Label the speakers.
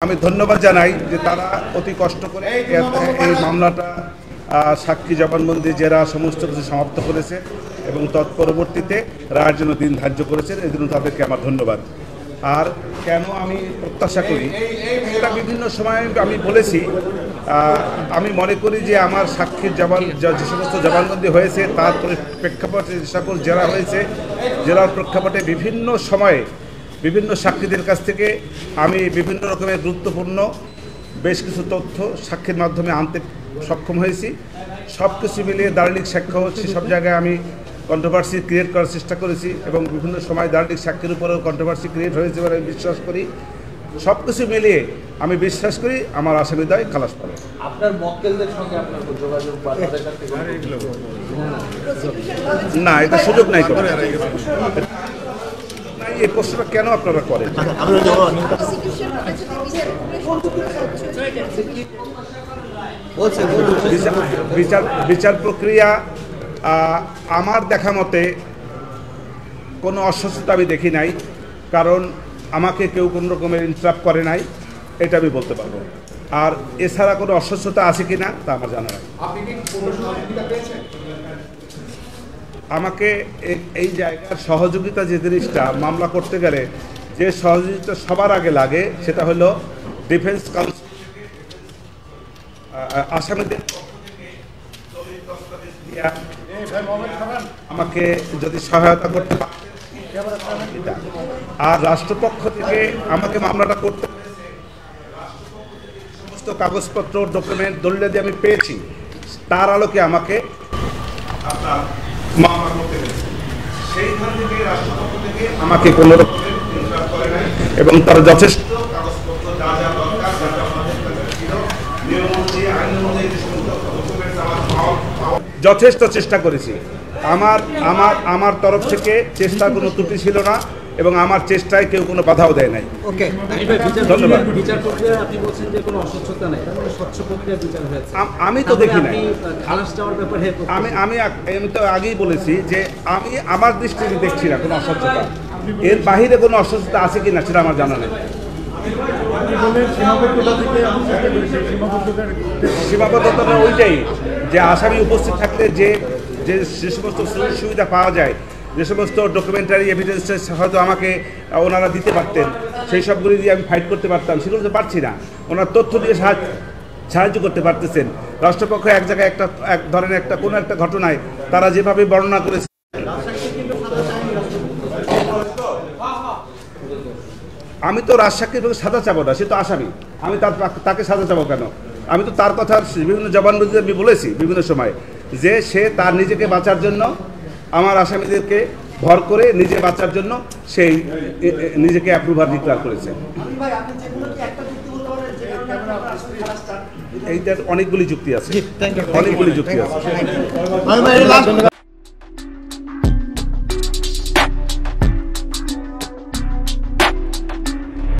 Speaker 1: আমি ধন্যবাদ জানাই যে তারা অতি কষ্ট করে এই মামলাটা সাক্ষী জবানবন্দি জেরা সমস্ত কিছু সমাপ্ত করেছে এবং তৎপরবর্তীতে রায়ের জন্য দিন ধার্য করেছেন। এই জন্য তাদেরকে আমার ধন্যবাদ। আর কেন আমি প্রত্যাশা করি, এটা বিভিন্ন সময় আমি বলেছি, আমি মনে করি যে আমার সাক্ষীর যে সমস্ত জবানবন্দি হয়েছে তার প্রেক্ষাপটে যে সকল জেরা হয়েছে, জেলার প্রেক্ষাপটে বিভিন্ন সময়ে বিভিন্ন সাক্ষীদের কাছ থেকে আমি বিভিন্ন রকমের গুরুত্বপূর্ণ বেশ কিছু তথ্য সাক্ষীর মাধ্যমে আনতে সক্ষম হয়েছি। সব কিছু মিলিয়ে দার্লিক সাক্ষ্য হচ্ছে, সব জায়গায় আমি কন্ট্রোভার্সি ক্রিয়েট করার চেষ্টা করেছি এবং বিভিন্ন সময় দার্লিক সাক্ষীর উপরেও কন্ট্রোভার্সি ক্রিয়েট হয়েছে বলে আমি বিশ্বাস করি। সব কিছু মিলিয়ে আমি বিশ্বাস করি আমার আসামিদ্বয় খালাস পাবে।
Speaker 2: আপনার মক্কেলদের সঙ্গে আপনার যোগাযোগ বা
Speaker 1: না, এটা সুযোগ নাই কোনো। এই প্রশ্নটা কেন আপনারা করেন? বিচার প্রক্রিয়া আমার দেখা মতে কোনো অস্বচ্ছতা আমি দেখি নাই, কারণ আমাকে কেউ কোনো রকমের ইন্টারাপ্ট করে নাই, এটা আমি বলতে পারবো। আর এছাড়া কোনো অস্বচ্ছতা আছে কি না তা আমার জানা নাই। আমাকে এই জায়গার সহযোগিতা যে জিনিসটা মামলা করতে গেলে যে সহযোগিতা সবার আগে লাগে সেটা হলো ডিফেন্স কাউন্সিল আসামিদের আমাকে যদি সহায়তা করতে পারে, আর রাষ্ট্রপক্ষ থেকে আমাকে মামলাটা করতে সমস্ত কাগজপত্র ডকুমেন্ট দলিলাদি আমি পেয়েছি, তার আলোকে আমাকে মামলা করতে হয়েছে। সেইখান থেকে রাষ্ট্রপক্ষ থেকে আমাকে কোনো রকমের ইন্টারাপ্ট করে নাই এবং তারা যথেষ্ট কাগজপত্র যা যা দরকার যা যা আমাদের ছিল নিয়ম অনুযায়ী আইন অনুযায়ী যে সমস্ত ডকুমেন্টস আমার যথেষ্ট চেষ্টা করেছি। আমার তরফ থেকে চেষ্টার কোনো ত্রুটি ছিল না এবং আমার চেষ্টায় কেউ কোনো বাধাও দেয় নাই।
Speaker 2: ওকে,
Speaker 1: ধন্যবাদ।
Speaker 2: বিচার প্রক্রিয়া আপনি বলছেন যে কোনো অস্বচ্ছতা নাই, তাহলে স্বচ্ছ প্রক্রিয়া বিচার হয়েছে।
Speaker 1: আমি তো দেখি নাই।
Speaker 2: খালাস চাওয়ার ব্যাপারে
Speaker 1: আমি তো আগেই বলেছি যে আমি আমার দৃষ্টিতে দেখছি না কোনো অস্বচ্ছতা। এর বাহিরে কোনো অস্বচ্ছতা আছে কি না সেটা আমার জানা নেই। সীমাবদ্ধতা ওইটাই যে আসামি উপস্থিত থাকলে যে সমস্ত সুবিধা পাওয়া যায়, যে সমস্ত ডকুমেন্টারি এভিডেন্সেস হয়তো আমাকে ওনারা দিতে পারতেন, সেই সবগুলি দিয়ে আমি ফাইট করতে পারতাম, সেগুলো তো পারছি না। ওনার তথ্য দিয়ে সাহায্য করতে পারতেছেন। রাষ্ট্রপক্ষ এক জায়গায় এক ধরনের কোনো একটা ঘটনায় তারা যেভাবে বর্ণনা করেছে, আমি তো রাজসাক্ষীর সাজা চাবো না, সে তো আসামি, আমি তাকে সাজা চাবো কেন? আমি তো তার কথা বিভিন্ন জবানবন্দিতে আমি বলেছি বিভিন্ন সময় যে সে তার নিজেকে বাঁচার জন্য, আমার আসামিদেরকে ভর করে নিজে বাঁচার জন্য সেই নিজেকে অ্যাপ্রুভার ডিক্লেয়ার করেছে। এইটার অনেকগুলি যুক্তি আছে।